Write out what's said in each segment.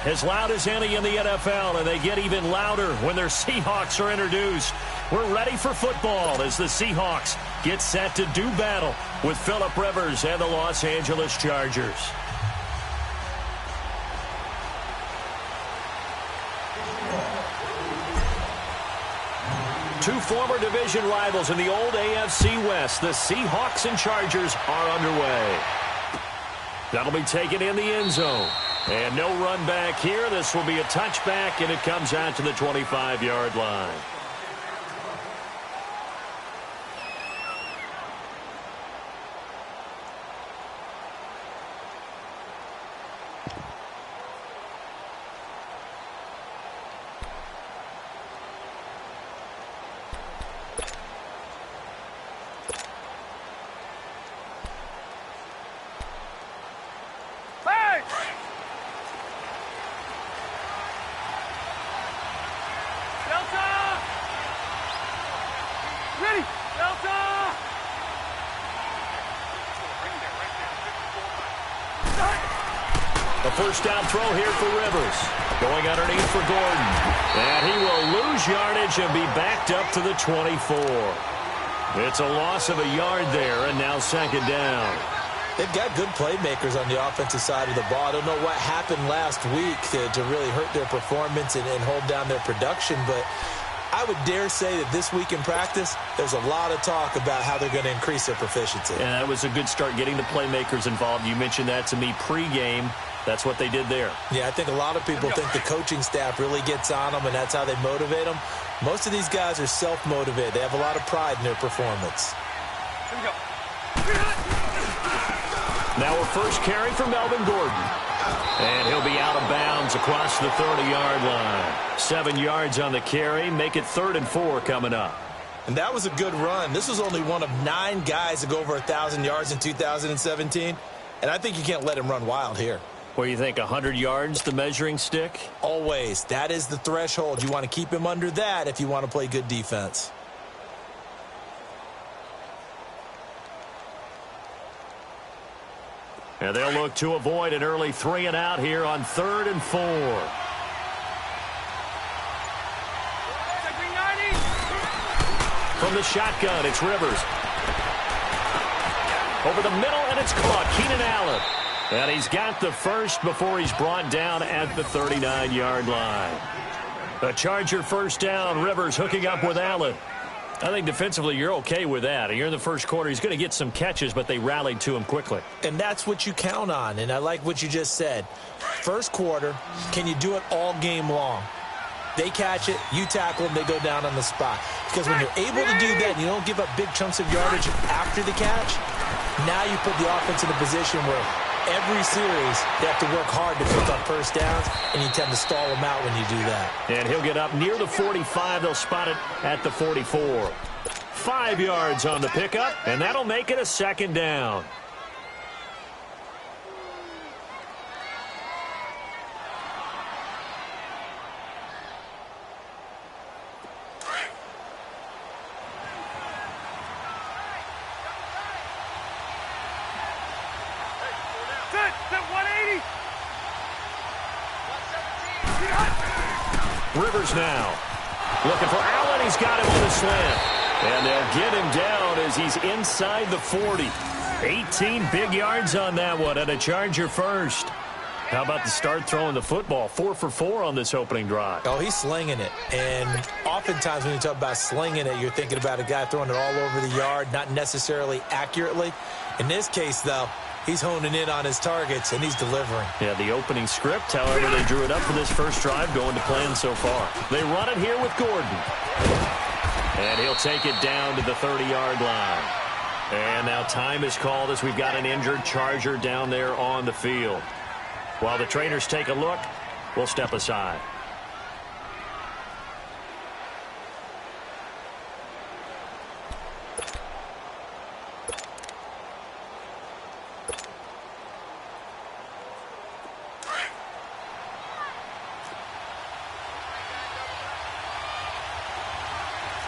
as loud as any in the NFL, and they get even louder when their Seahawks are introduced. We're ready for football as the Seahawks get set to do battle with Phillip Rivers and the Los Angeles Chargers. Two former division rivals in the old AFC West, the Seahawks and Chargers, are underway. That'll be taken in the end zone. And no run back here. This will be a touchback, and it comes out to the 25-yard line. First down throw here for Rivers. Going underneath for Gordon. And he will lose yardage and be backed up to the 24. It's a loss of a yard there, and now second down. They've got good playmakers on the offensive side of the ball. I don't know what happened last week to really hurt their performance and hold down their production, but I would dare say that this week in practice, there's a lot of talk about how they're going to increase their proficiency. And that was a good start getting the playmakers involved. You mentioned that to me pregame. That's what they did there. Yeah, I think a lot of people think the coaching staff really gets on them, and that's how they motivate them. Most of these guys are self-motivated. They have a lot of pride in their performance. Here we go. Now a first carry for Melvin Gordon. And he'll be out of bounds across the 30-yard line. 7 yards on the carry. Make it 3rd and 4 coming up. And that was a good run. This was only one of 9 guys to go over 1,000 yards in 2017. And I think you can't let him run wild here. What do you think, 100 yards, the measuring stick? Always. That is the threshold. You want to keep him under that if you want to play good defense. And they'll look to avoid an early 3 and out here on 3rd and 4. From the shotgun, it's Rivers. Over the middle, and it's caught. Keenan Allen. And he's got the first before he's brought down at the 39-yard line. A Charger first down. Rivers hooking up with Allen. I think defensively you're okay with that. You're in the first quarter. He's going to get some catches, but they rallied to him quickly. And that's what you count on, and I like what you just said. First quarter, can you do it all game long? They catch it, you tackle them, they go down on the spot. Because when you're able to do that and you don't give up big chunks of yardage after the catch, now you put the offense in a position where every series they have to work hard to pick up first downs, and you tend to stall them out when you do that. And he'll get up near the 45. They'll spot it at the 44. 5 yards on the pickup, and that'll make it a second down. Rivers now. Looking for Allen. He's got him on the slant. And they'll get him down as he's inside the 40. 18 big yards on that one, and a Charger first. How about the start throwing the football? 4 for 4 on this opening drive. Oh, he's slinging it. And oftentimes when you talk about slinging it, you're thinking about a guy throwing it all over the yard, not necessarily accurately. In this case, though, he's honing in on his targets, and he's delivering. Yeah, the opening script, however, they drew it up for this first drive, going to plan so far. They run it here with Gordon. And he'll take it down to the 30-yard line. And now time is called as we've got an injured Charger down there on the field. While the trainers take a look, we'll step aside.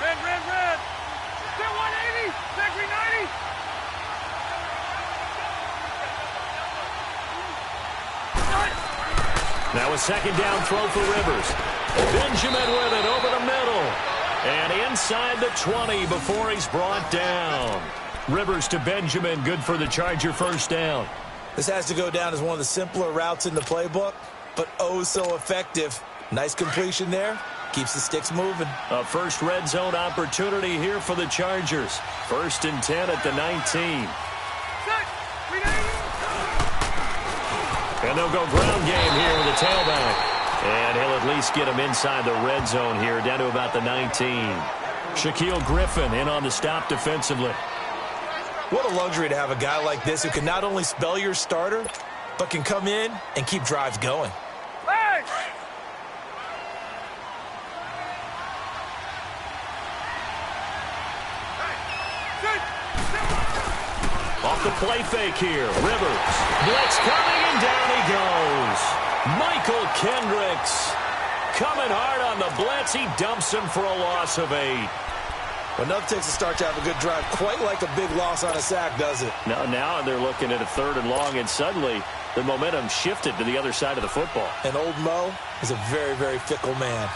Red. Set 180. Set 390. Now Now a second down throw for Rivers. Benjamin with it over the middle. And inside the 20 before he's brought down. Rivers to Benjamin, good for the Charger first down. This has to go down as one of the simpler routes in the playbook, but oh so effective. Nice completion there. Keeps the sticks moving. A first red zone opportunity here for the Chargers. 1st and 10 at the 19. And they'll go ground game here with the tailback. And he'll at least get him inside the red zone here, down to about the 19. Shaquille Griffin in on the stop defensively. What a luxury to have a guy like this who can not only spell your starter, but can come in and keep drives going. Hey! Off the play fake here. Rivers. Blitz coming, and down he goes. Michael Kendricks coming hard on the blitz. He dumps him for a loss of 8. Well, nothing takes a start to have a good drive quite like a big loss on a sack, does it? Now they're looking at a 3rd and long, and suddenly the momentum shifted to the other side of the football. And old Mo is a very, very fickle man.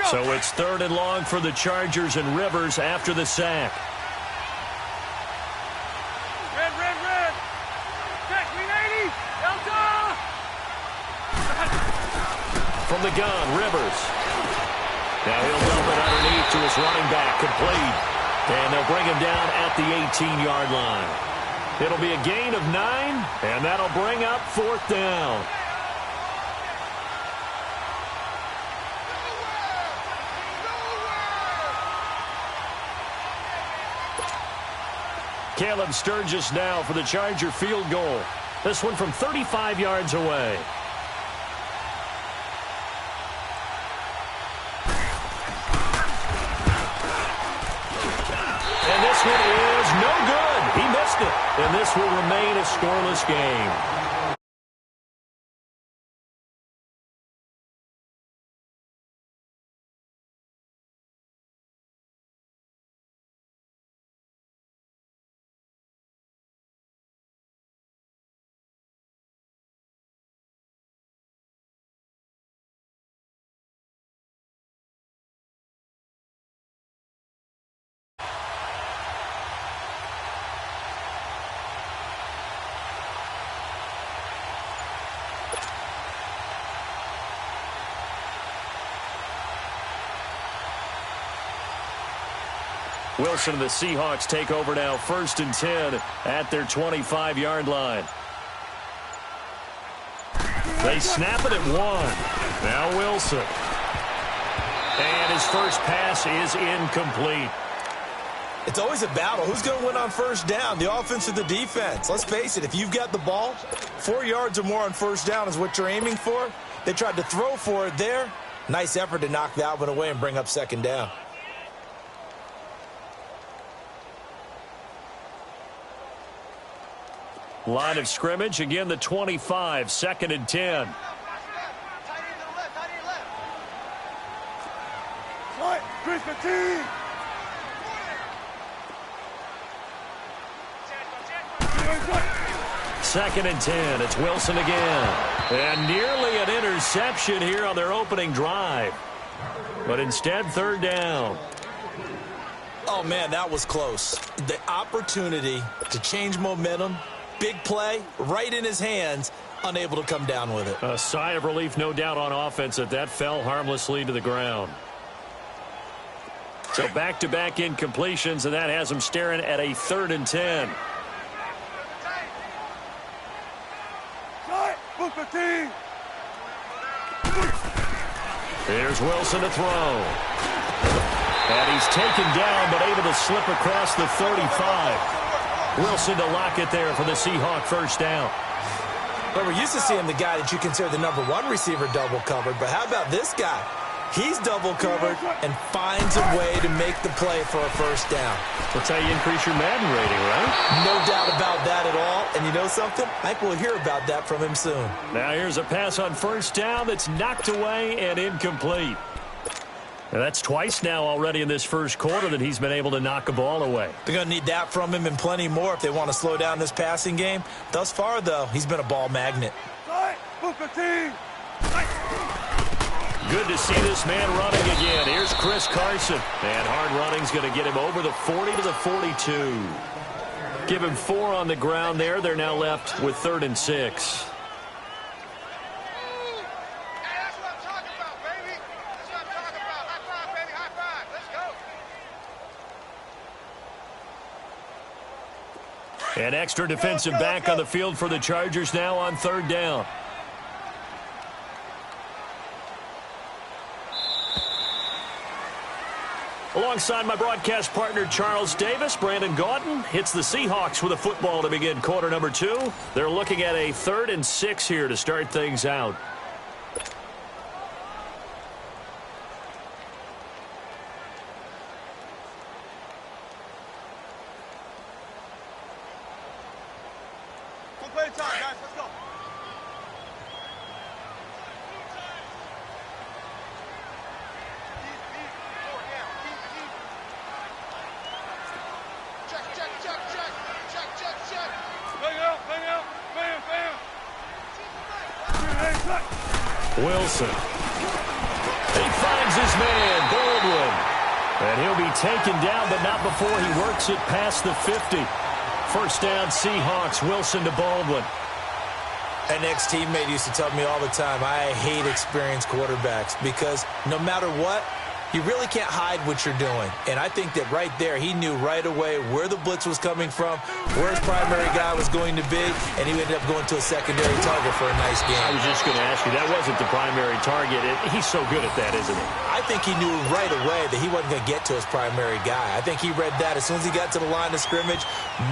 So it's 3rd and long for the Chargers, and Rivers after the sack. Red. Check, 380. Delta. From the gun, Rivers. Now he'll dump it underneath to his running back, complete. And they'll bring him down at the 18-yard line. It'll be a gain of 9, and that'll bring up 4th down. Caleb Sturgis now for the Charger field goal. This one from 35 yards away. And this one is no good. He missed it. And this will remain a scoreless game. Wilson and the Seahawks take over now, 1st and 10 at their 25-yard line. They snap it at 1. Now Wilson. And his first pass is incomplete. It's always a battle. Who's going to win on 1st down, the offense or the defense? Let's face it, if you've got the ball, 4 yards or more on 1st down is what you're aiming for. They tried to throw for it there. Nice effort to knock that one away and bring up 2nd down. Line of scrimmage, again the 25, 2nd and 10. Chris Petit. 2nd and 10. It's Wilson again. And nearly an interception here on their opening drive. But instead, 3rd down. Oh, man, that was close. The opportunity to change momentum, big play, right in his hands, unable to come down with it. A sigh of relief, no doubt, on offense that fell harmlessly to the ground. So back-to-back incompletions, and that has them staring at a 3rd and 10. Here's Wilson to throw. And he's taken down, but able to slip across the 35. Wilson to lock it there for the Seahawk 1st down. Well, we're used to seeing the guy that you consider the #1 receiver double covered, but how about this guy? He's double covered and finds a way to make the play for a 1st down. That's how you increase your Madden rating, right? No doubt about that at all. And you know something? I think we'll hear about that from him soon. Now here's a pass on 1st down that's knocked away and incomplete. Now that's twice now already in this 1st quarter that he's been able to knock a ball away. They're going to need that from him and plenty more if they want to slow down this passing game. Thus far, though, he's been a ball magnet. Booker T. Good to see this man running again. Here's Chris Carson. And hard running's going to get him over the 40 to the 42. Give him 4 on the ground there. They're now left with 3rd and 6. An extra defensive back on the field for the Chargers now on 3rd down. Alongside my broadcast partner, Charles Davis, Brandon Gaudin hits the Seahawks with a football to begin quarter number 2. They're looking at a 3rd and 6 here to start things out. Play time, guys. Let's go. Check. Bang out. Bam. Wilson. He finds his man, Baldwin. And he'll be taken down, but not before he works it past the 50. First down, Seahawks. Wilson to Baldwin. An ex-teammate used to tell me all the time, I hate experienced quarterbacks because no matter what, you really can't hide what you're doing. And I think that right there, he knew right away where the blitz was coming from, where his primary guy was going to be, and he ended up going to a secondary target for a nice game. I was just going to ask you, that wasn't the primary target. He's so good at that, isn't he? I think he knew right away that he wasn't going to get to his primary guy. I think he read that as soon as he got to the line of scrimmage,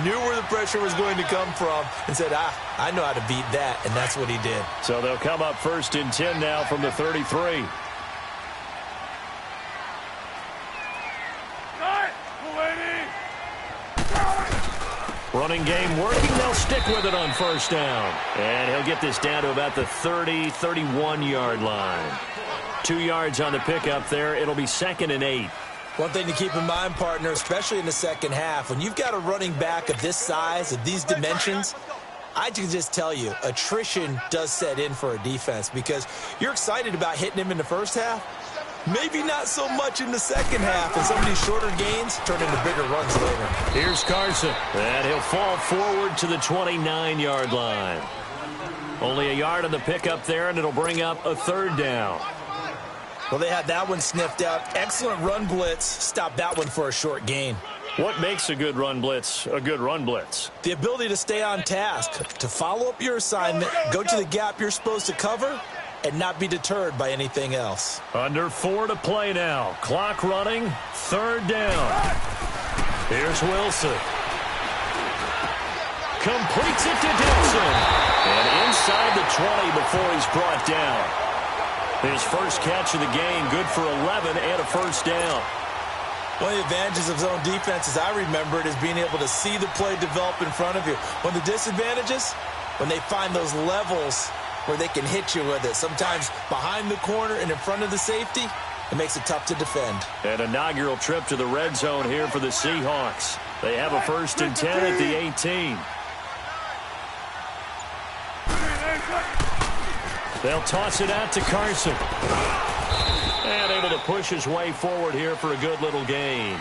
knew where the pressure was going to come from, and said, I know how to beat that, and that's what he did. So they'll come up 1st and 10 now from the 33. Running game working. They'll stick with it on 1st down. And he'll get this down to about the 31-yard line. 2 yards on the pickup there. It'll be 2nd and 8. One thing to keep in mind, partner, especially in the second half, when you've got a running back of this size, of these dimensions, I can just tell you, attrition does set in for a defense because you're excited about hitting him in the first half. Maybe not so much in the second half, and some of these shorter gains turn into bigger runs later. Here's Carson, and he'll fall forward to the 29-yard line. Only a yard on the pickup there, and it'll bring up a 3rd down. Well, they had that one sniffed out. Excellent run blitz. Stop that one for a short gain. What makes a good run blitz a good run blitz? The ability to stay on task, to follow up your assignment, go to the gap you're supposed to cover, and not be deterred by anything else. Under 4 to play now. Clock running. 3rd down. Here's Wilson. Completes it to Dixon. And inside the 20 before he's brought down. His first catch of the game, good for 11 and a 1st down. One of the advantages of zone defense, as I remember it, is being able to see the play develop in front of you. One of the disadvantages, when they find those levels where they can hit you with it, sometimes behind the corner and in front of the safety, it makes it tough to defend. An inaugural trip to the red zone here for the Seahawks. They have a 1st and 10 at the 18. They'll toss it out to Carson. And able to push his way forward here for a good little gain.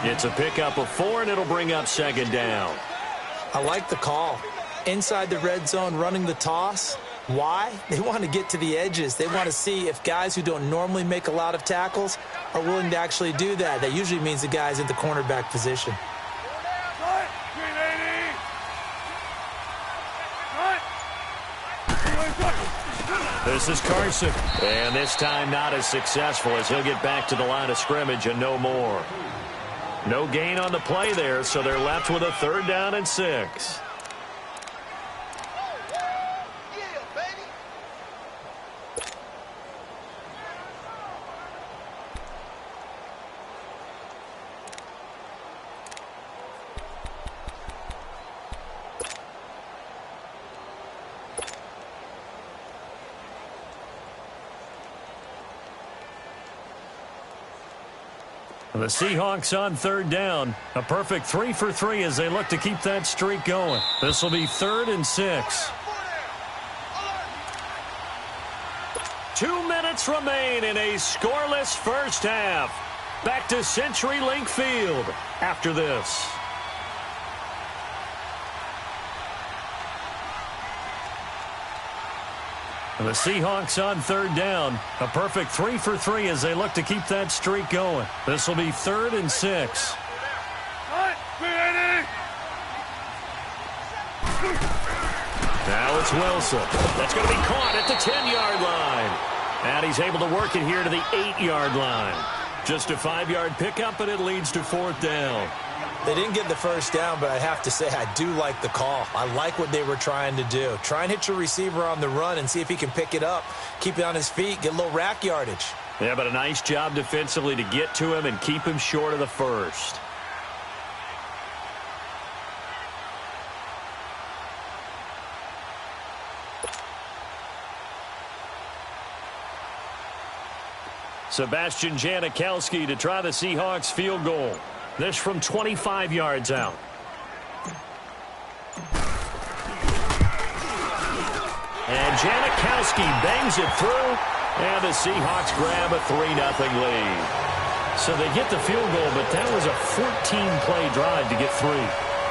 It's a pickup of 4, and it'll bring up 2nd down. I like the call. Inside the red zone, running the toss. Why? They want to get to the edges. They want to see if guys who don't normally make a lot of tackles are willing to actually do that. That usually means the guy's in the cornerback position. This is Carson. And this time not as successful as he'll get back to the line of scrimmage and no more. No gain on the play there, so they're left with a 3rd down and 6. The Seahawks on 3rd down. A perfect 3 for 3 as they look to keep that streak going. This will be 3rd and 6. 2 minutes remain in a scoreless first half. Back to CenturyLink Field after this. The Seahawks on third down. A perfect 3 for 3 as they look to keep that streak going. This will be 3rd and 6. Now it's Wilson. That's going to be caught at the 10-yard line. And he's able to work it here to the 8-yard line. Just a 5-yard pickup, and it leads to 4th down. They didn't get the first down, but I have to say I do like the call. I like what they were trying to do. Try and hit your receiver on the run and see if he can pick it up, keep it on his feet, get a little rack yardage. Yeah, but a nice job defensively to get to him and keep him short of the first. Sebastian Janikowski to try the Seahawks field goal. This from 25 yards out. And Janikowski bangs it through, and the Seahawks grab a 3-0 lead. So they get the field goal, but that was a 14-play drive to get 3.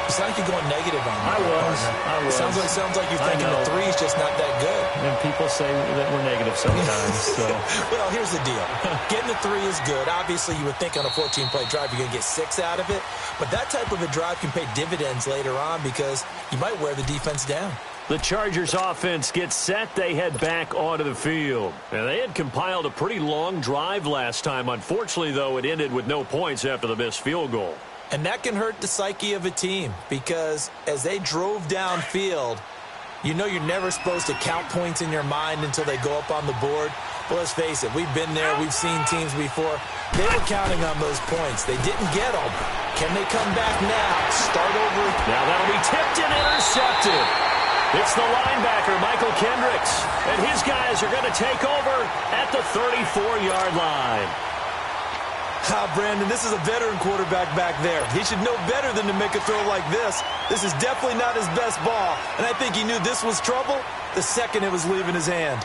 It's like you're going negative on that. I was. Sounds like you're thinking the 3 is just not that good. And people say that we're negative sometimes. So. Well, here's the deal. Getting the 3 is good. Obviously, you would think on a 14-play drive you're going to get 6 out of it. But that type of a drive can pay dividends later on because you might wear the defense down. The Chargers offense gets set. They head back onto the field. And they had compiled a pretty long drive last time. Unfortunately, though, it ended with no points after the missed field goal. And that can hurt the psyche of a team because as they drove downfield, you know you're never supposed to count points in your mind until they go up on the board. Well, let's face it, we've been there. We've seen teams before. They were counting on those points. They didn't get them. Can they come back now? Start over. Now that'll be tipped and intercepted. It's the linebacker, Michael Kendricks. And his guys are going to take over at the 34-yard line. Brandon, this is a veteran quarterback back there. He should know better than to make a throw like this. This is definitely not his best ball. And I think he knew this was trouble the second it was leaving his hand.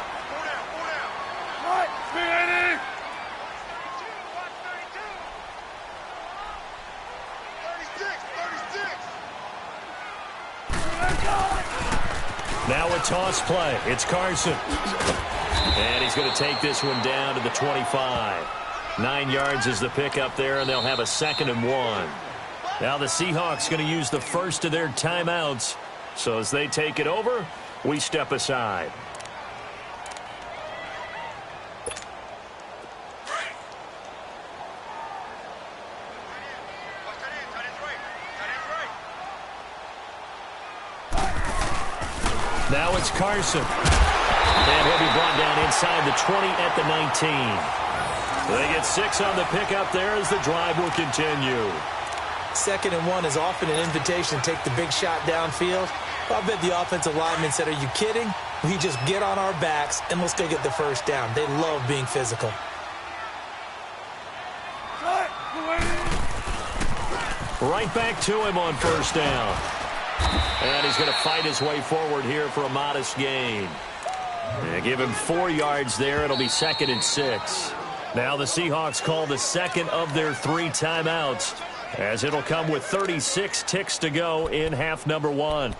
Now a toss play. It's Carson. And he's going to take this one down to the 25. 9 yards is the pickup there, and they'll have a 2nd and 1. Now the Seahawks going to use the first of their timeouts. So as they take it over, we step aside. Now it's Carson. And he'll be brought down inside the 20 at the 19. They get 6 on the pickup there as the drive will continue. 2nd and 1 is often an invitation to take the big shot downfield. I bet the offensive lineman said, are you kidding? We just get on our backs and let's go get the first down. They love being physical. Right back to him on first down. And he's going to fight his way forward here for a modest gain. And give him 4 yards there. It'll be 2nd and 6. Now the Seahawks call the 2nd of their 3 timeouts, as it'll come with 36 ticks to go in half number 1.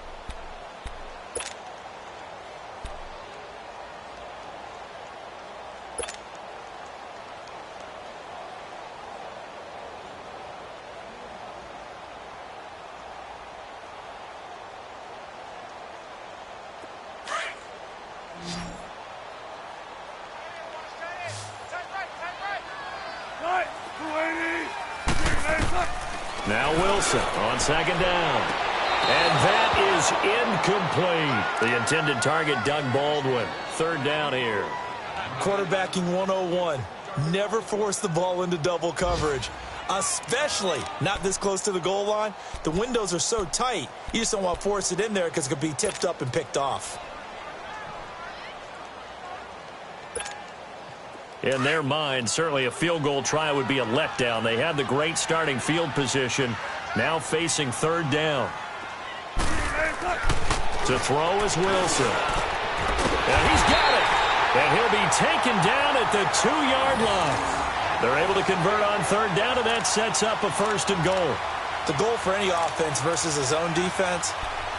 Now Wilson on 2nd down. And that is incomplete. The intended target, Doug Baldwin. 3rd down here. Quarterbacking 101. Never force the ball into double coverage, especially not this close to the goal line. The windows are so tight, you just don't want to force it in there because it could be tipped up and picked off. In their mind, certainly a field goal try would be a letdown. They had the great starting field position. Now facing 3rd down. To throw is Wilson. And he's got it. And he'll be taken down at the 2-yard line. They're able to convert on third down, and that sets up a 1st and goal. The goal for any offense versus a zone defense,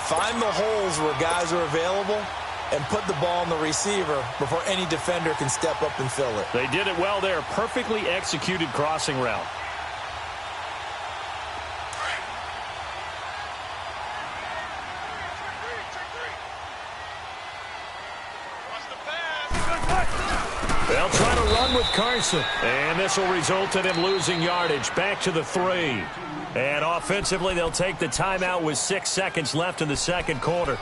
find the holes where guys are available and put the ball on the receiver before any defender can step up and fill it. They did it well there. Perfectly executed crossing route. They'll try to run with Carson. And this will result in him losing yardage. Back to the 3. And offensively, they'll take the timeout with 6 seconds left in the second quarter.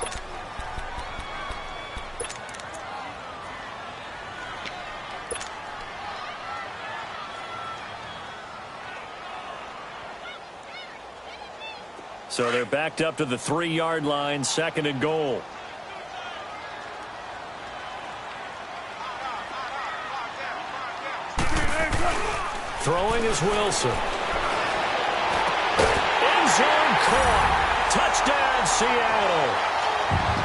So they're backed up to the 3-yard line, 2nd and goal. Throwing is Wilson. End zone caught. Touchdown, Seattle.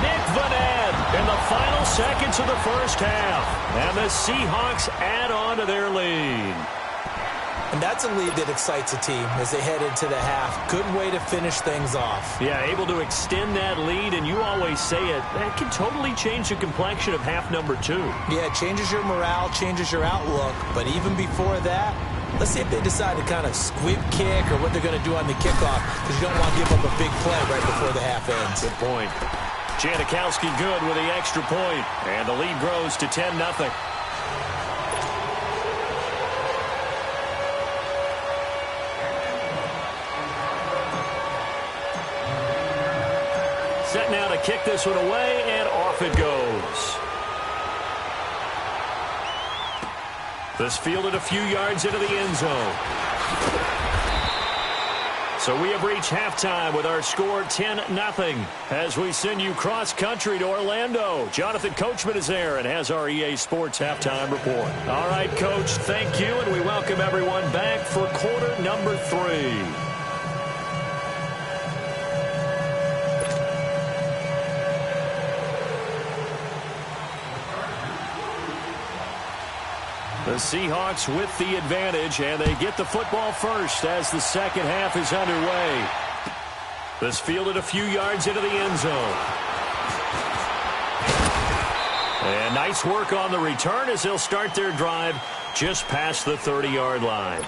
Nick Vanette in the final seconds of the first half. And the Seahawks add on to their lead. And that's a lead that excites a team as they head into the half. Good way to finish things off. Yeah, able to extend that lead, and you always say it, that can totally change the complexion of half number 2. Yeah, it changes your morale, changes your outlook. But even before that, let's see if they decide to kind of squib kick or what they're going to do on the kickoff, because you don't want to give up a big play right before the half ends. Good point. Janikowski good with the extra point, and the lead grows to 10-0. Set now to kick this one away, and off it goes. This fielded a few yards into the end zone. So we have reached halftime with our score 10-0 as we send you cross-country to Orlando. Jonathan Coachman is there and has our EA Sports halftime report. All right, Coach, thank you, and we welcome everyone back for quarter number 3. The Seahawks with the advantage, and they get the football first as the second half is underway. This fielded a few yards into the end zone. And nice work on the return as they'll start their drive just past the 30-yard line.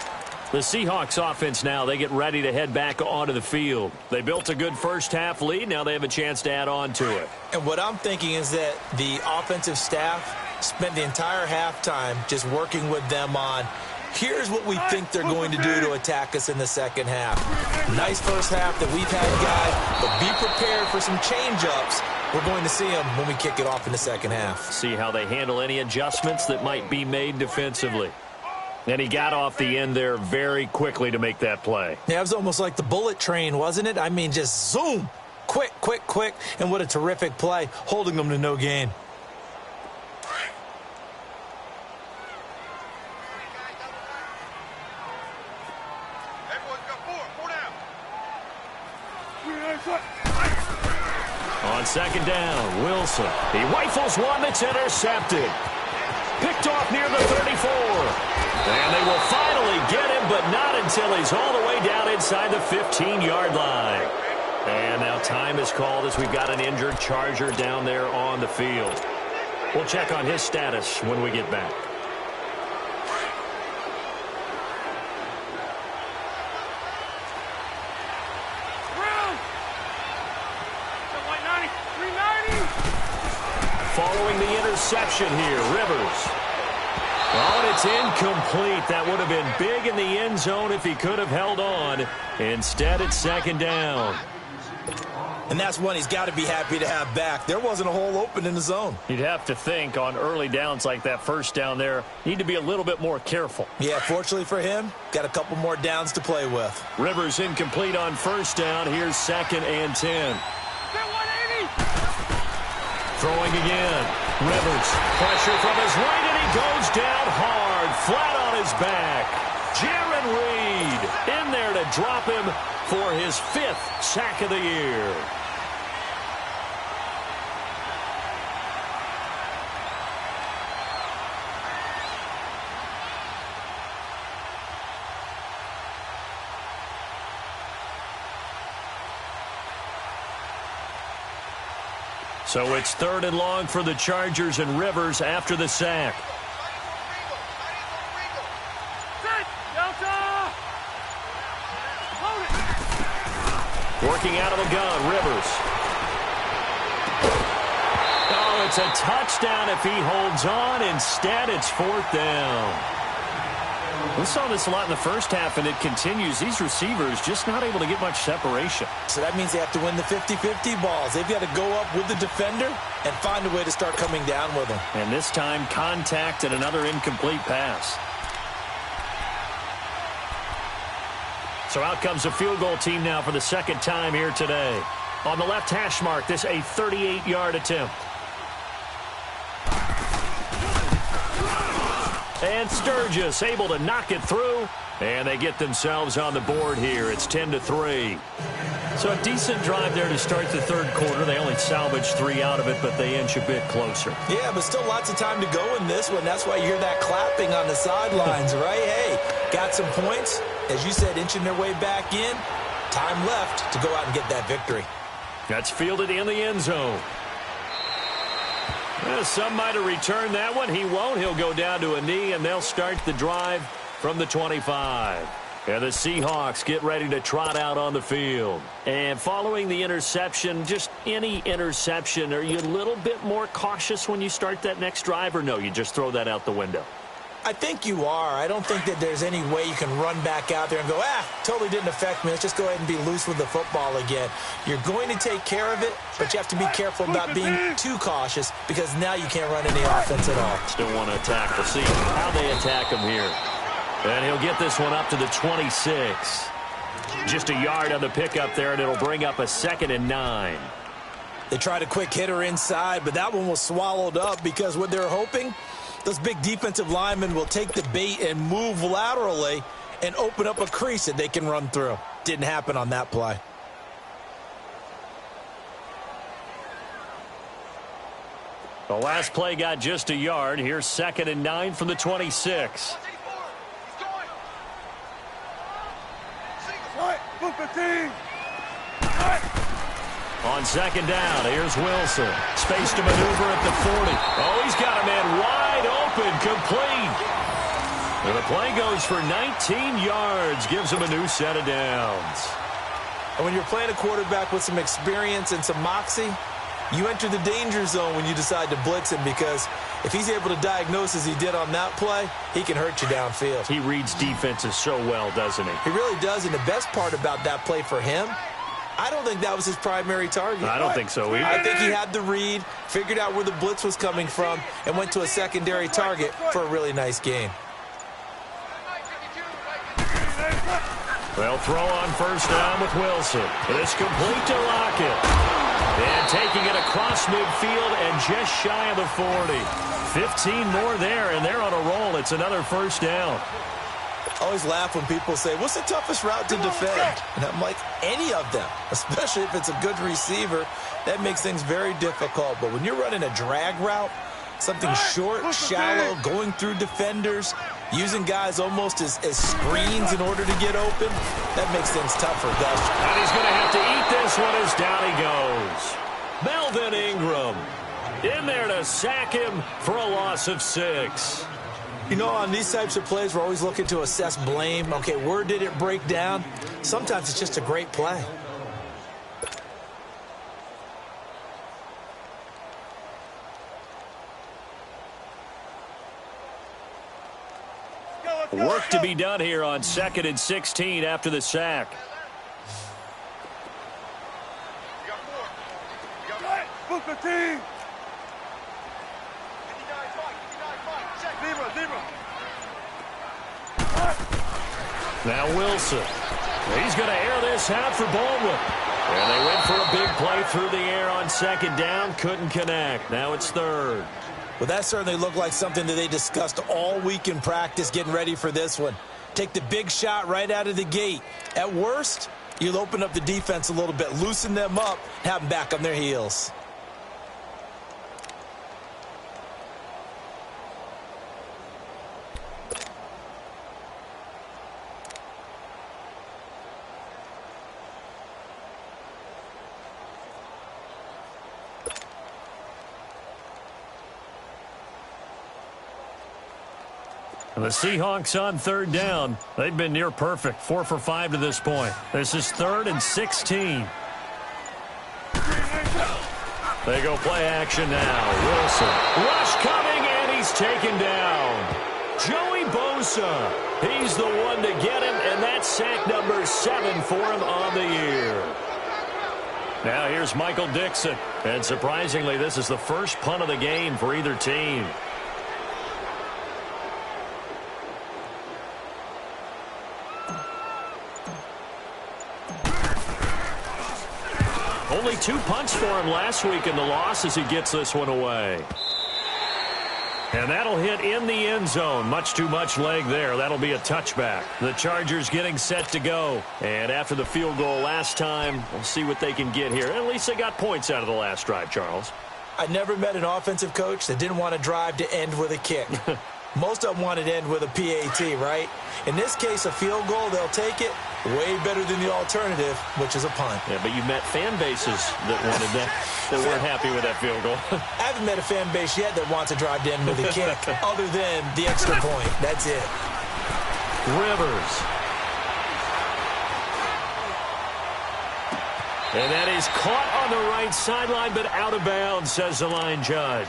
The Seahawks offense now, they get ready to head back onto the field. They built a good first half lead. Now they have a chance to add on to it. And what I'm thinking is that the offensive staff spent the entire halftime just working with them on, here's what we think they're going to do to attack us in the second half. Nice first half that we've had, guys, but be prepared for some change-ups. We're going to see them when we kick it off in the second half. See how they handle any adjustments that might be made defensively. And he got off the end there very quickly to make that play. Yeah, it was almost like the bullet train, wasn't it? I mean, just zoom, quick, quick, quick, and what a terrific play, holding them to no gain. On second down, Wilson. He rifles one that's intercepted. Picked off near the 34. And they will finally get him, but not until he's all the way down inside the 15-yard line. And now time is called as we've got an injured Charger down there on the field. We'll check on his status when we get back. Following the interception here, Rivers. Oh, and it's incomplete. That would have been big in the end zone if he could have held on. Instead, it's second down. And that's one he's got to be happy to have back. There wasn't a hole open in the zone. You'd have to think on early downs like that first down there, need to be a little bit more careful. Yeah, fortunately for him, got a couple more downs to play with. Rivers incomplete on first down. Here's 2nd and 10. Throwing again. Rivers, pressure from his right, and he goes down hard, flat on his back. Jaron Reed in there to drop him for his 5th sack of the year. So it's 3rd and long for the Chargers and Rivers after the sack. Working out of the gun, Rivers. Oh, it's a touchdown if he holds on. Instead, it's 4th down. We saw this a lot in the first half, and it continues. These receivers just not able to get much separation. So that means they have to win the 50-50 balls. They've got to go up with the defender and find a way to start coming down with them. And this time, contact and another incomplete pass. So out comes a field goal team now for the 2nd time here today. On the left hash mark, this a 38-yard attempt. And Sturgis able to knock it through. And they get themselves on the board here. It's 10-3. So a decent drive there to start the 3rd quarter. They only salvaged 3 out of it, but they inch a bit closer. Yeah, but still lots of time to go in this one. That's why you hear that clapping on the sidelines, right? Hey, got some points. As you said, inching their way back in. Time left to go out and get that victory. That's fielded in the end zone. Well, some might have returned that one. He won't. He'll go down to a knee, and they'll start the drive from the 25. And the Seahawks get ready to trot out on the field. And following the interception, just any interception, are you a little bit more cautious when you start that next drive, or no, you just throw that out the window? I think you are. I don't think that there's any way you can run back out there and go, totally didn't affect me. Let's just go ahead and be loose with the football again. You're going to take care of it, but you have to be careful about being too cautious because now you can't run any offense at all. Still want to attack. We'll see how they attack him here. And he'll get this one up to the 26. Just a yard on the pickup there, and it'll bring up a 2nd and 9. They tried a quick hitter inside, but that one was swallowed up because what they're hoping, those big defensive linemen will take the bait and move laterally and open up a crease that they can run through. Didn't happen on that play. The last play got just a yard. Here's 2nd and 9 from the 26. On 2nd down, here's Wilson. Space to maneuver at the 40. Oh, he's got a man wide open, complete. And the play goes for 19 yards, gives him a new set of downs. And when you're playing a quarterback with some experience and some moxie, you enter the danger zone when you decide to blitz him because if he's able to diagnose as he did on that play, he can hurt you downfield. He reads defenses so well, doesn't he? He really does, and the best part about that play for him, I don't think that was his primary target. I don't think so either. I think he had the read, figured out where the blitz was coming from, and went to a secondary target for a really nice gain. They'll throw on 1st down with Wilson. But it's complete to Lockett. And taking it across midfield and just shy of the 40. 15 more there, and they're on a roll. It's another 1st down. I always laugh when people say, what's the toughest route to defend? And I'm like, any of them, especially if it's a good receiver. That makes things very difficult. But when you're running a drag route, something short, shallow, going through defenders, using guys almost as screens in order to get open, that makes things tough for Gus. And he's going to have to eat this one as down he goes. Melvin Ingram in there to sack him for a loss of 6. You know, on these types of plays, we're always looking to assess blame. Okay, where did it break down? Sometimes it's just a great play. Work to be done here on 2nd and 16 after the sack. Now Wilson. He's going to air this out for Baldwin. And they went for a big play through the air on 2nd down. Couldn't connect. Now it's 3rd. Well, that certainly looked like something that they discussed all week in practice getting ready for this one. Take the big shot right out of the gate. At worst, you'll open up the defense a little bit, loosen them up, have them back on their heels. And the Seahawks on third down. They've been near perfect, 4 for 5 to this point. This is 3rd and 16. They go play action now. Wilson. Rush coming, and he's taken down. Joey Bosa. He's the one to get him, and that's sack number 7 for him on the year. Now here's Michael Dixon. And surprisingly, this is the first punt of the game for either team. Only 2 punts for him last week in the loss as he gets this one away. And that'll hit in the end zone. Much too much leg there. That'll be a touchback. The Chargers getting set to go. And after the field goal last time, we'll see what they can get here. At least they got points out of the last drive, Charles. I never met an offensive coach that didn't want to drive to end with a kick. Most of them wanted to end with a PAT, right? In this case, a field goal, they'll take it. Way better than the alternative, which is a punt. Yeah, but you met fan bases that wanted that, that weren't happy with that field goal. I haven't met a fan base yet that wants to drive to end with a kick, other than the extra point. That's it. Rivers. And that is caught on the right sideline, but out of bounds, says the line judge.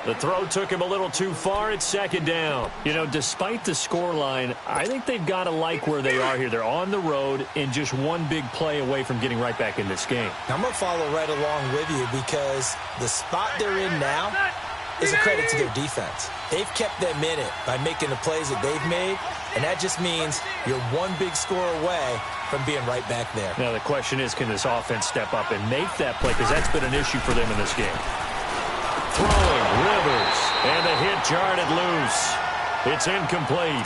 The throw took him a little too far. It's 2nd down. You know, despite the scoreline, I think they've got to like where they are here. They're on the road and just one big play away from getting right back in this game. I'm going to follow right along with you because the spot they're in now is a credit to their defense. They've kept them in it by making the plays that they've made, and that just means you're one big score away from being right back there. Now, the question is, can this offense step up and make that play? Because that's been an issue for them in this game. Throwing, Rivers, and the hit jarred it loose. It's incomplete.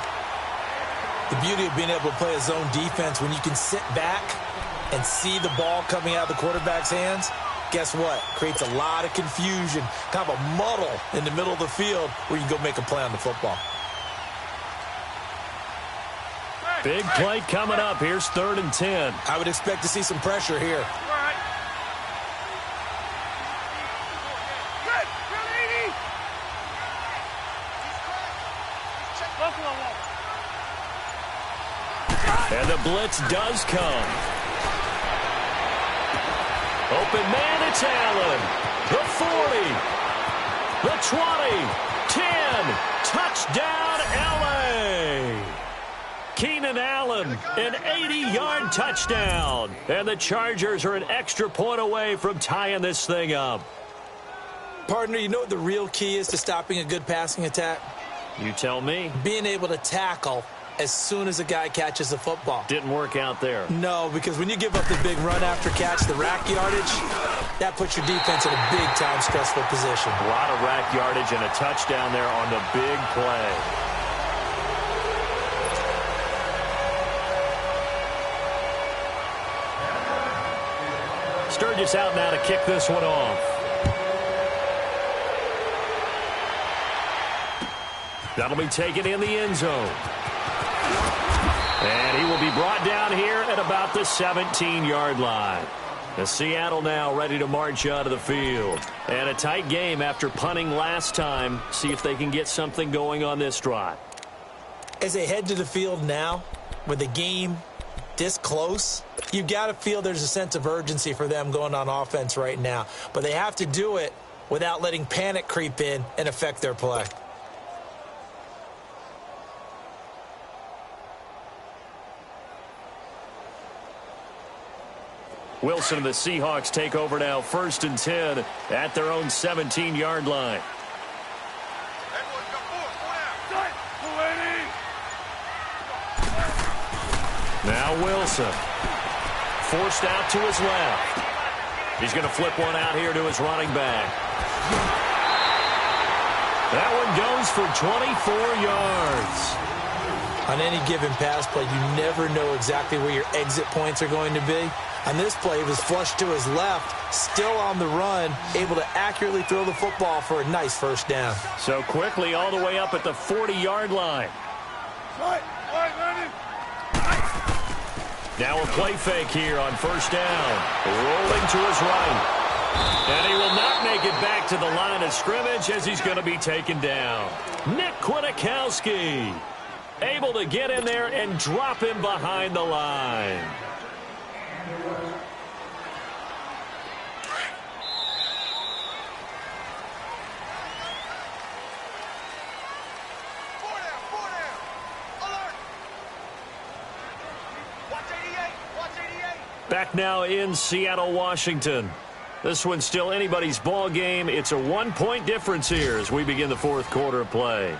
The beauty of being able to play a zone defense when you can sit back and see the ball coming out of the quarterback's hands, guess what? Creates a lot of confusion, kind of a muddle in the middle of the field where you go make a play on the football. Big play coming up. Here's 3rd and 10. I would expect to see some pressure here. And the blitz does come. Open man, it's Allen. The 40. The 20. 10. Touchdown, L.A. Keenan Allen, an 80-yard touchdown. And the Chargers are an extra point away from tying this thing up. Partner, you know what the real key is to stopping a good passing attack? You tell me. Being able to tackle as soon as a guy catches the football. Didn't work out there. No, because when you give up the big run after catch, the rack yardage, that puts your defense in a big-time stressful position. A lot of rack yardage and a touchdown there on the big play. Sturgis out now to kick this one off. That'll be taken in the end zone. And he will be brought down here at about the 17-yard line. The Seattle now ready to march out of the field. And a tight game after punting last time. See if they can get something going on this drive. As they head to the field now, with the game this close, you've got to feel there's a sense of urgency for them going on offense right now. But they have to do it without letting panic creep in and affect their play. Wilson and the Seahawks take over now, 1st and 10 at their own 17-yard line. Now Wilson, forced out to his left. He's going to flip one out here to his running back. That one goes for 24 yards. On any given pass play, you never know exactly where your exit points are going to be. On this play, he was flushed to his left, still on the run, able to accurately throw the football for a nice 1st down. So quickly all the way up at the 40-yard line. Now a play fake here on 1st down. Rolling to his right. And he will not make it back to the line of scrimmage as he's going to be taken down. Nick Kwiatkowski able to get in there and drop him behind the line. Back now in Seattle, Washington. This one's still anybody's ball game. It's a 1-point difference here as we begin the fourth quarter of play.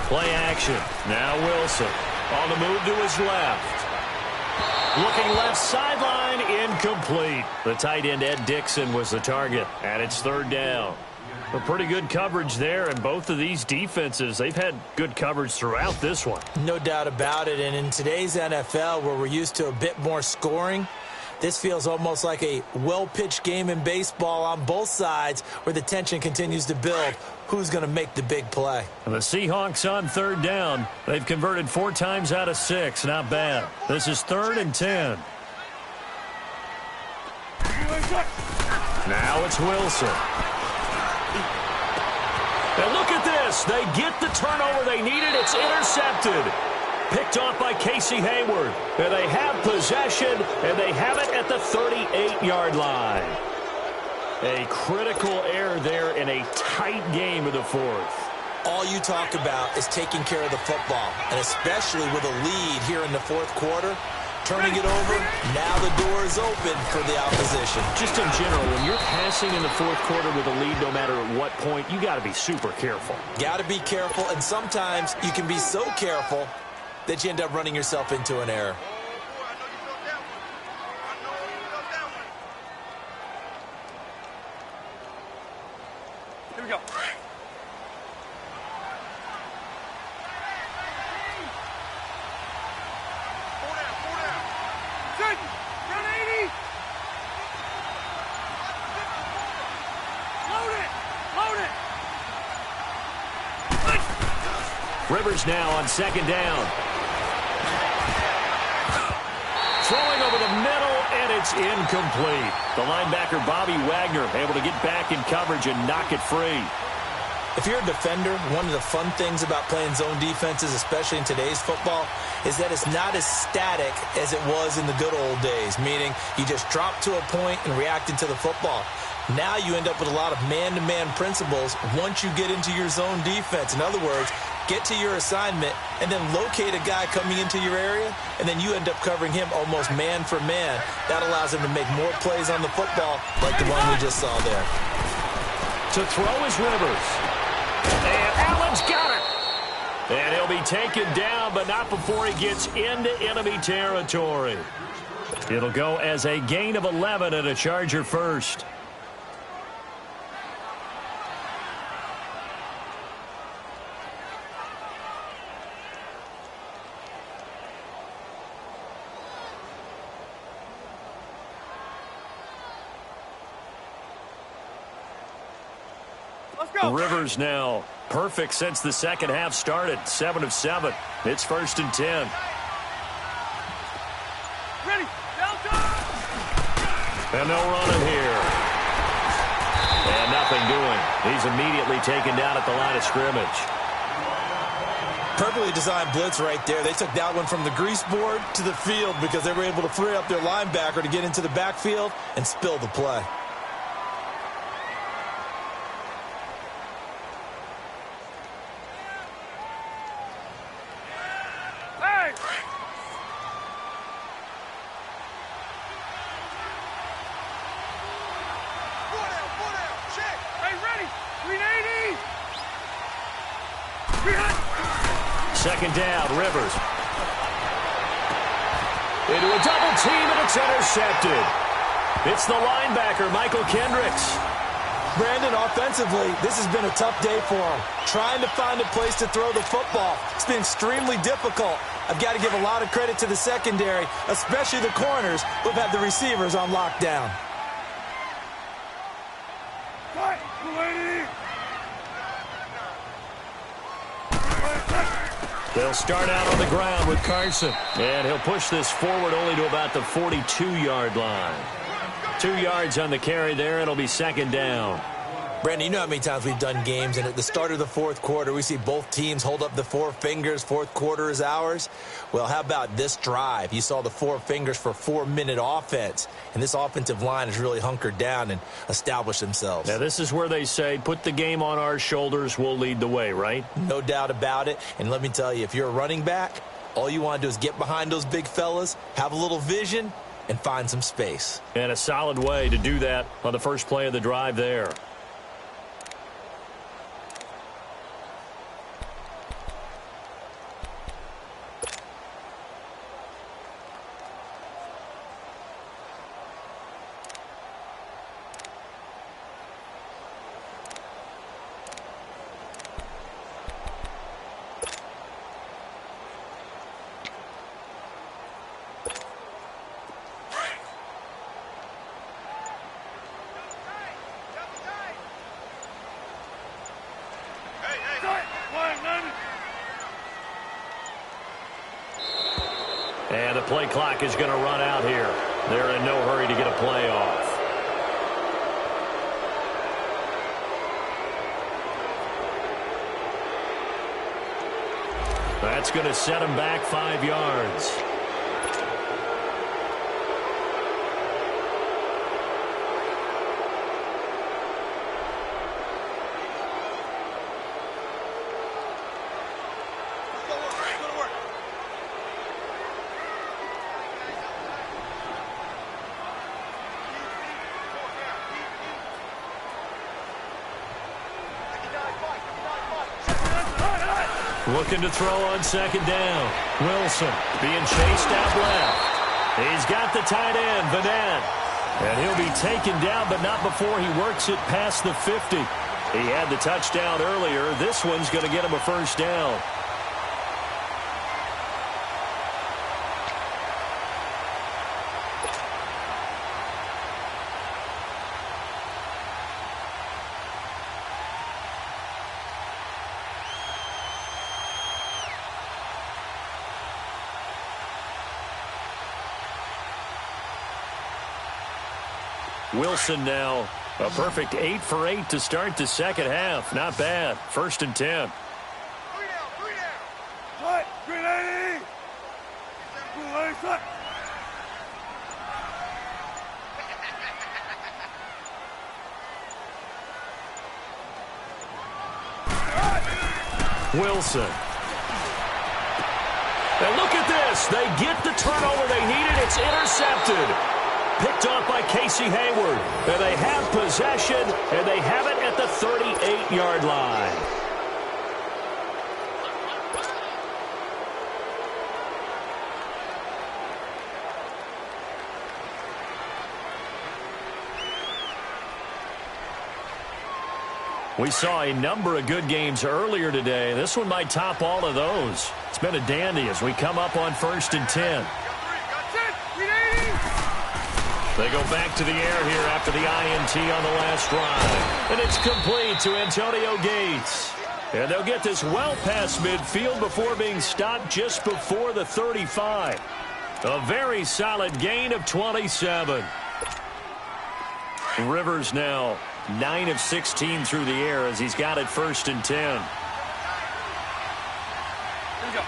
Play action. Now Wilson on the move to his left. Looking left sideline, incomplete. The tight end, Ed Dixon, was the target, and it's third down. A pretty good coverage there, and both of these defenses, they've had good coverage throughout this one. No doubt about it, and in today's NFL, where we're used to a bit more scoring, this feels almost like a well-pitched game in baseball on both sides where the tension continues to build. Who's going to make the big play? And the Seahawks on third down. They've converted 4 times out of 6. Not bad. This is 3rd and 10. Now it's Wilson. And look at this. They get the turnover they needed. It's intercepted. Picked off by Casey Hayward. And they have possession, and they have it at the 38-yard line. A critical error there in a tight game of the fourth. All you talk about is taking care of the football, and especially with a lead here in the fourth quarter, turning it over, now the door is open for the opposition. Just in general, when you're passing in the fourth quarter with a lead, no matter at what point, you got to be super careful. Got to be careful, and sometimes you can be so careful that you end up running yourself into an error. Here we go. Rivers now on second down. Throwing over the middle, and it's incomplete. The linebacker, Bobby Wagner, able to get back in coverage and knock it free. If you're a defender, one of the fun things about playing zone defenses, especially in today's football, is that it's not as static as it was in the good old days, meaning you just drop to a point and react into the football. Now you end up with a lot of man-to-man principles once you get into your zone defense. In other words, get to your assignment and then locate a guy coming into your area, and then you end up covering him almost man for man. That allows him to make more plays on the football like the one we just saw there. To throw is Rivers. And Allen's got it. And he'll be taken down, but not before he gets into enemy territory. It'll go as a gain of 11 and a Charger first. Rivers now perfect since the second half started. 7 of 7. It's 1st and 10. Ready. And no running here. And nothing doing. He's immediately taken down at the line of scrimmage. Perfectly designed blitz right there. They took that one from the grease board to the field because they were able to free up their linebacker to get into the backfield and spill the play. Second down, Rivers. Into a double team, and it's intercepted. It's the linebacker, Michael Kendricks. Brandon, offensively, this has been a tough day for him. Trying to find a place to throw the football. It's been extremely difficult. I've got to give a lot of credit to the secondary, especially the corners who've had the receivers on lockdown. They'll start out on the ground with Carson. And he'll push this forward only to about the 42-yard line. 2 yards on the carry there. It'll be second down. Brandon, you know how many times we've done games, and at the start of the fourth quarter, we see both teams hold up the four fingers, fourth quarter is ours. Well, how about this drive? You saw the four fingers for 4-minute offense, and this offensive line has really hunkered down and established themselves. Now, this is where they say, put the game on our shoulders, we'll lead the way, right? No doubt about it, and let me tell you, if you're a running back, all you want to do is get behind those big fellas, have a little vision, and find some space. And a solid way to do that on the first play of the drive there. And the play clock is going to run out here. They're in no hurry to get a play off. That's going to set them back 5 yards. Looking to throw on second down. Wilson being chased out left. He's got the tight end, Vanette. And he'll be taken down, but not before he works it past the 50. He had the touchdown earlier. This one's going to get him a first down. Wilson now a perfect 8 for 8 to start the second half. Not bad. 1st and 10. 3 down. Cut. 380. Wilson. And look at this. They get the turnover they needed. It's intercepted. Picked off by Casey Hayward. And they have possession, and they have it at the 38-yard line. We saw a number of good games earlier today. This one might top all of those. It's been a dandy as we come up on 1st and 10. They go back to the air here after the INT on the last drive. And it's complete to Antonio Gates. And they'll get this well past midfield before being stopped just before the 35. A very solid gain of 27. Rivers now 9 of 16 through the air as he's got it 1st and 10. Here we go.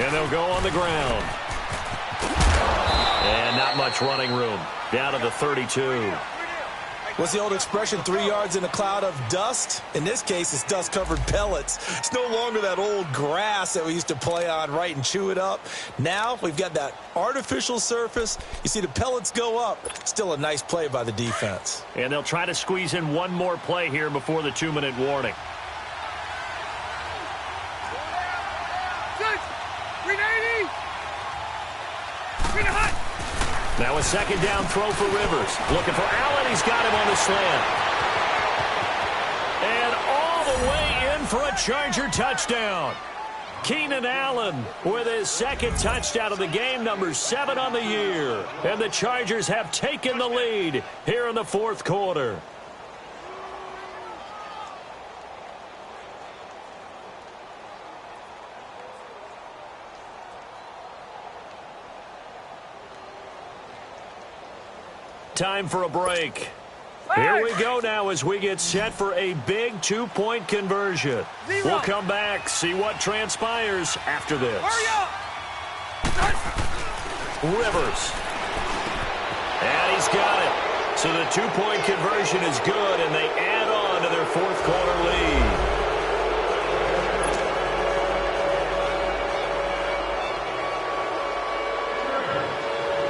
And they'll go on the ground. And not much running room. Down to the 32. What's the old expression, 3 yards in a cloud of dust? In this case, it's dust-covered pellets. It's no longer that old grass that we used to play on, right, and chew it up. Now we've got that artificial surface. You see the pellets go up. Still a nice play by the defense. And they'll try to squeeze in one more play here before the 2-minute warning. Now a second down throw for Rivers. Looking for Allen. He's got him on the slant. And all the way in for a Charger touchdown. Keenan Allen with his second touchdown of the game, number 7 on the year. And the Chargers have taken the lead here in the fourth quarter. Time for a break. Here we go now as we get set for a big 2-point conversion. We'll come back, see what transpires after this. Rivers. And he's got it. So the 2-point conversion is good, and they add on to their fourth quarter lead.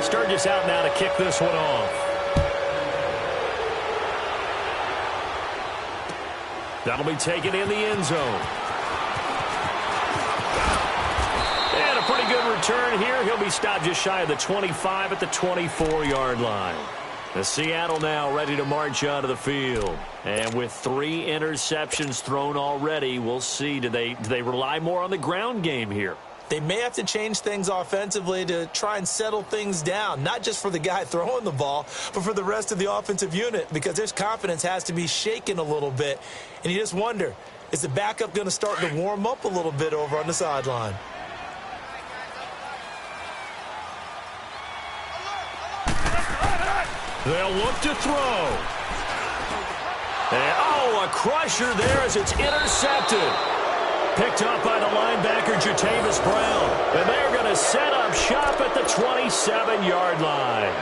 Sturgis out now to kick this one off. That'll be taken in the end zone. And a pretty good return here. He'll be stopped just shy of the 25 at the 24-yard line. The Seattle now ready to march onto the field. And with 3 interceptions thrown already, we'll see. Do they rely more on the ground game here? They may have to change things offensively to try and settle things down, not just for the guy throwing the ball, but for the rest of the offensive unit, because their confidence has to be shaken a little bit. And you just wonder, is the backup going to start to warm up a little bit over on the sideline? They'll look to throw. And, a crusher there as it's intercepted. Picked up by the linebacker, Jatavis Brown. And they're going to set up shop at the 27-yard line.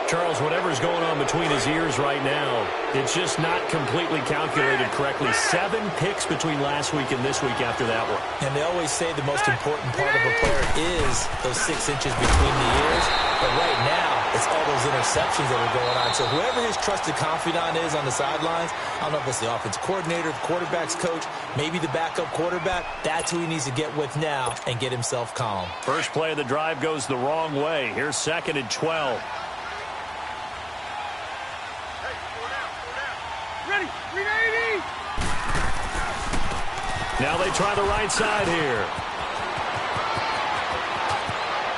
Charles, whatever's going on between his ears right now, it's just not completely calculated correctly. 7 picks between last week and this week after that one. And they always say the most important part of a player is those 6 inches between the ears. But right now, it's all those interceptions that are going on. So whoever his trusted confidant is on the sidelines, I don't know if it's the offensive coordinator, the quarterback's coach, maybe the backup quarterback, that's who he needs to get with now and get himself calm. First play of the drive goes the wrong way. Here's 2nd and 12. Ready, 380. Now they try the right side here.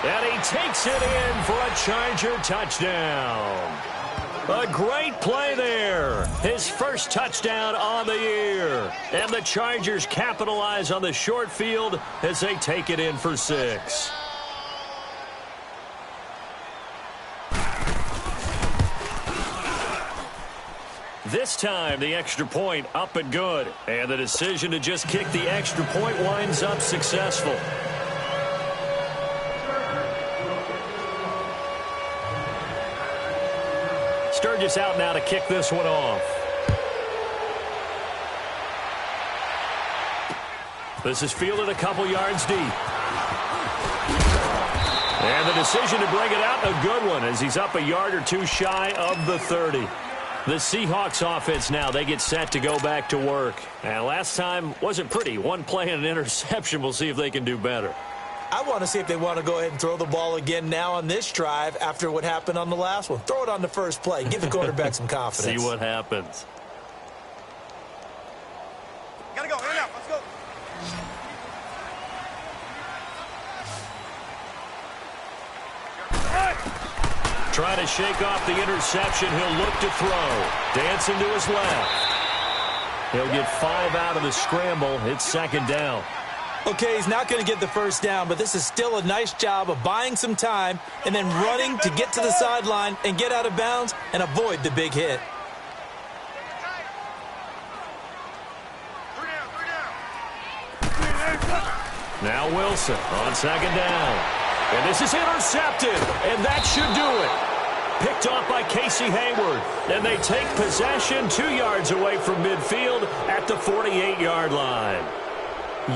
And he takes it in for a Charger touchdown. A great play there. His first touchdown on the year. And the Chargers capitalize on the short field as they take it in for 6. This time, the extra point up and good. And the decision to just kick the extra point winds up successful. Sturgis out now to kick this one off. This is fielded a couple yards deep. And the decision to bring it out, a good one, as he's up a yard or 2 shy of the 30. The Seahawks offense now, they get set to go back to work. And last time wasn't pretty. 1 play and an interception. We'll see if they can do better. I want to see if they want to go ahead and throw the ball again now on this drive after what happened on the last one. Throw it on the first play. Give the quarterback some confidence. See what happens. Gotta go, in and out, let's go. Trying to shake off the interception. He'll look to throw. Dancing to his left. He'll get 5 out of the scramble. It's 2nd down. Okay, he's not going to get the first down, but this is still a nice job of buying some time and then running to get to the sideline and get out of bounds and avoid the big hit. Now Wilson on 2nd down. And this is intercepted, and that should do it. Picked off by Casey Hayward. And they take possession 2 yards away from midfield at the 48-yard line.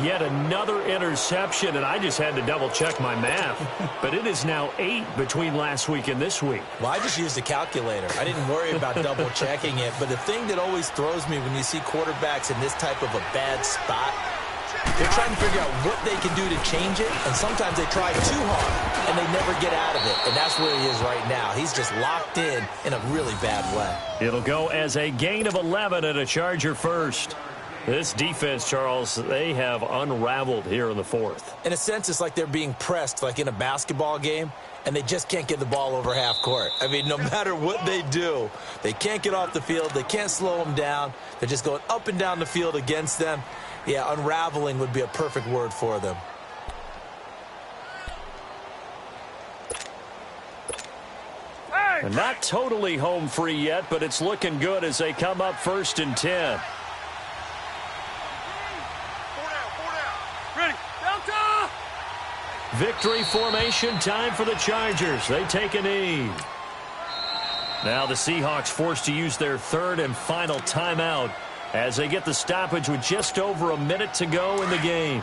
Yet another interception, and I just had to double-check my math. But it is now 8 between last week and this week. Well, I just used a calculator. I didn't worry about double-checking it. But the thing that always throws me when you see quarterbacks in this type of a bad spot, they're trying to figure out what they can do to change it, and sometimes they try too hard, and they never get out of it. And that's where he is right now. He's just locked in a really bad way. It'll go as a gain of 11 and a Charger first. This defense, Charles, they have unraveled here in the fourth. In a sense, it's like they're being pressed like in a basketball game, and they just can't get the ball over half court. I mean, no matter what they do, they can't get off the field. They can't slow them down. They're just going up and down the field against them. Yeah, unraveling would be a perfect word for them. And not totally home free yet, but it's looking good as they come up 1st and 10. Ready. Delta! Victory formation time for the Chargers. They take a knee. Now the Seahawks forced to use their third and final timeout as they get the stoppage with just over a minute to go in the game.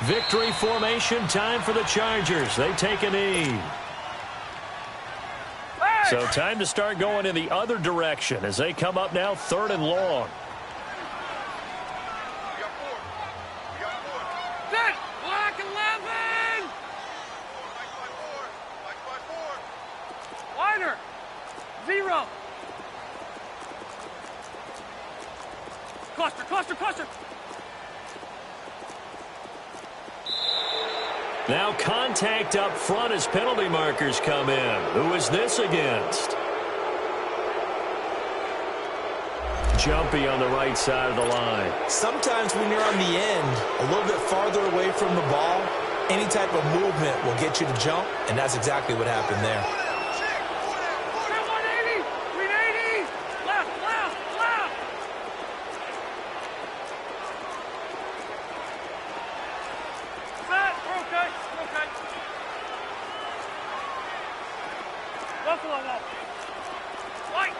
Victory formation time for the Chargers. They take a knee. So time to start going in the other direction as they come up now 3rd and long. Set! Black 11! Wider! 0! Cluster, cluster, cluster! Now contact up front as penalty markers come in. Who is this against? Jumpy on the right side of the line. Sometimes when you're on the end, a little bit farther away from the ball, any type of movement will get you to jump, and that's exactly what happened there. 180! 380! Left, left, left! Set! We're okay, we're okay. Buffalo wall. White!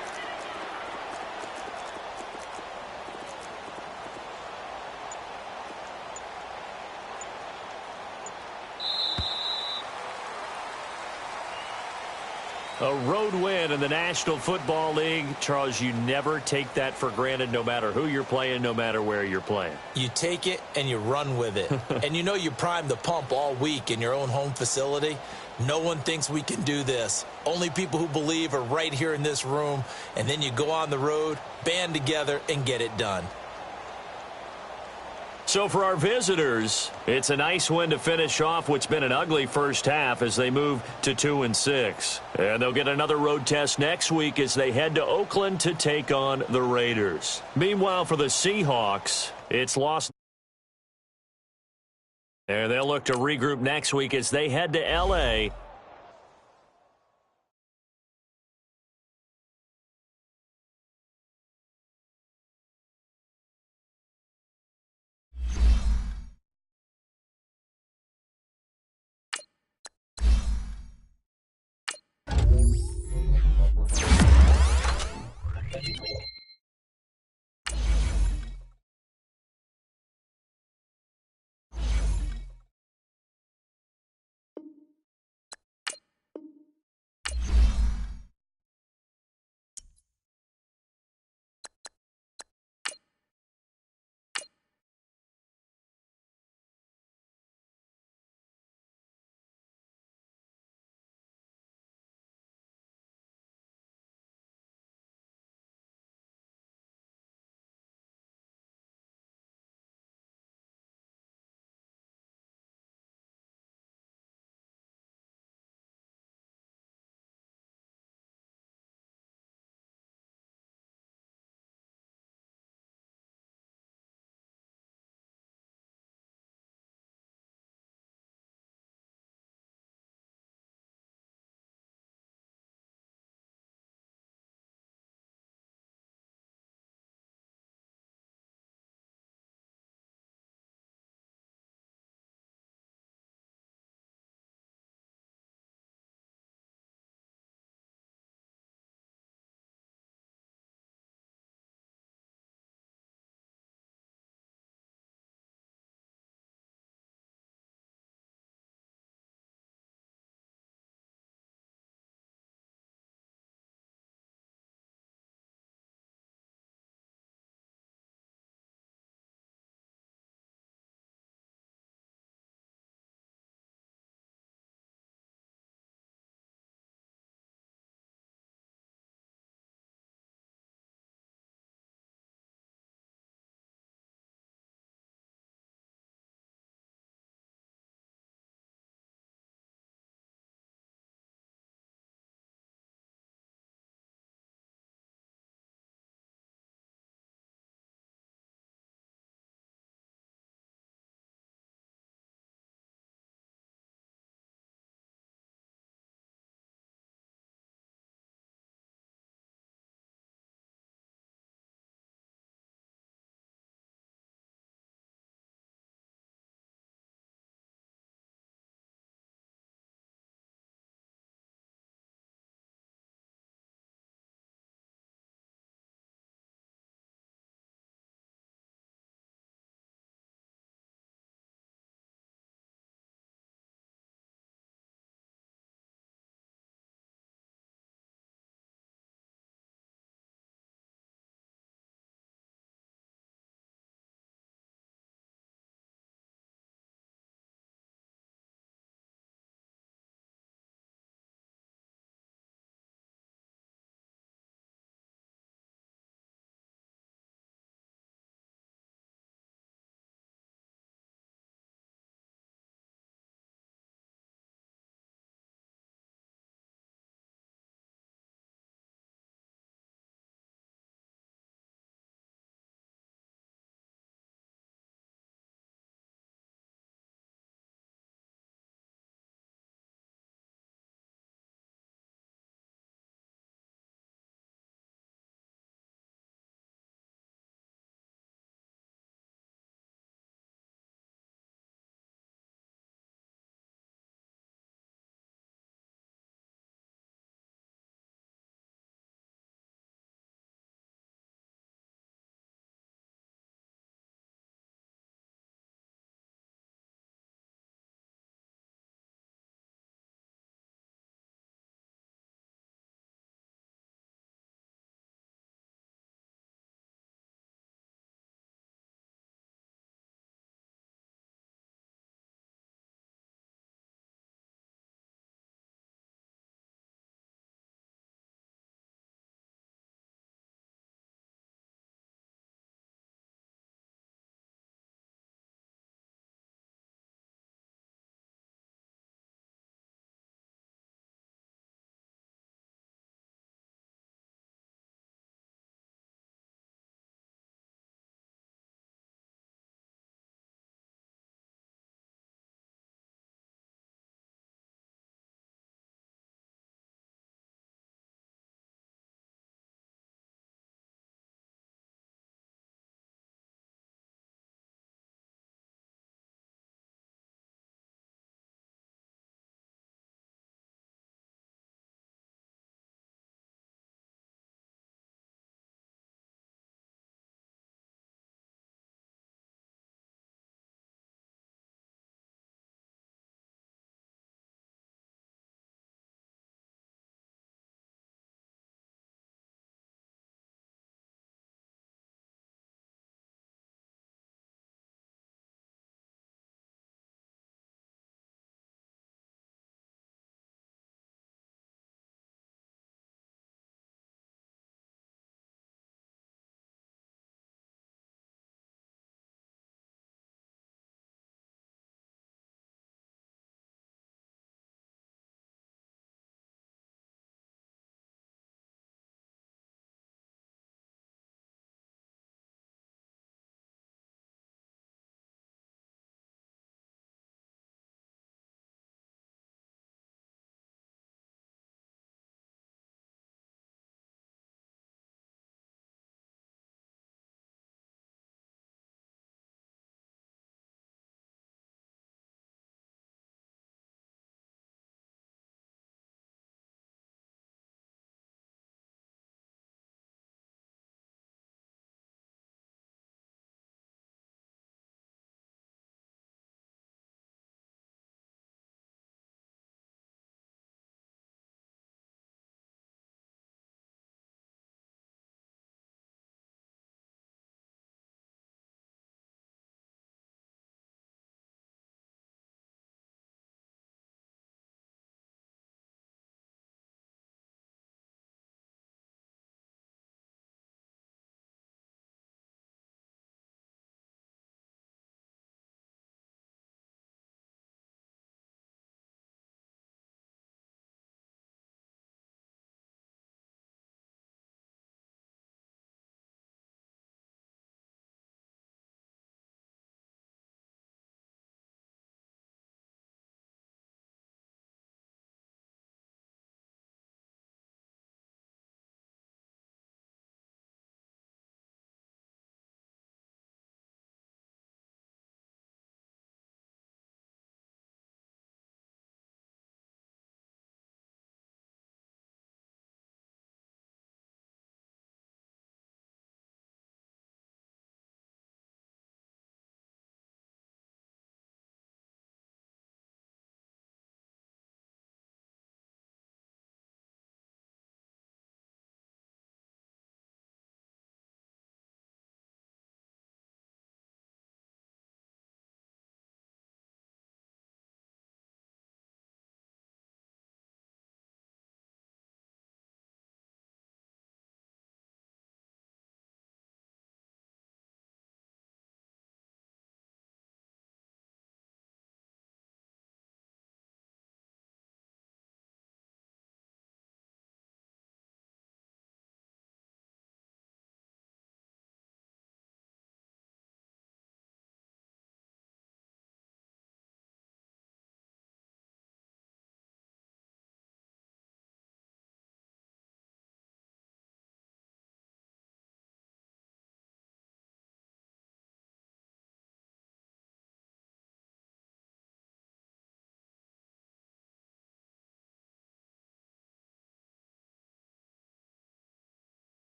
A road win in the National Football League. Charles, you never take that for granted no matter who you're playing, no matter where you're playing. You take it and you run with it. And you know you primed the pump all week in your own home facility. No one thinks we can do this. Only people who believe are right here in this room. And then you go on the road, band together, and get it done. So for our visitors, it's a nice win to finish off what's been an ugly first half as they move to 2-6. And they'll get another road test next week as they head to Oakland to take on the Raiders. Meanwhile, for the Seahawks, it's lost. And they'll look to regroup next week as they head to L.A.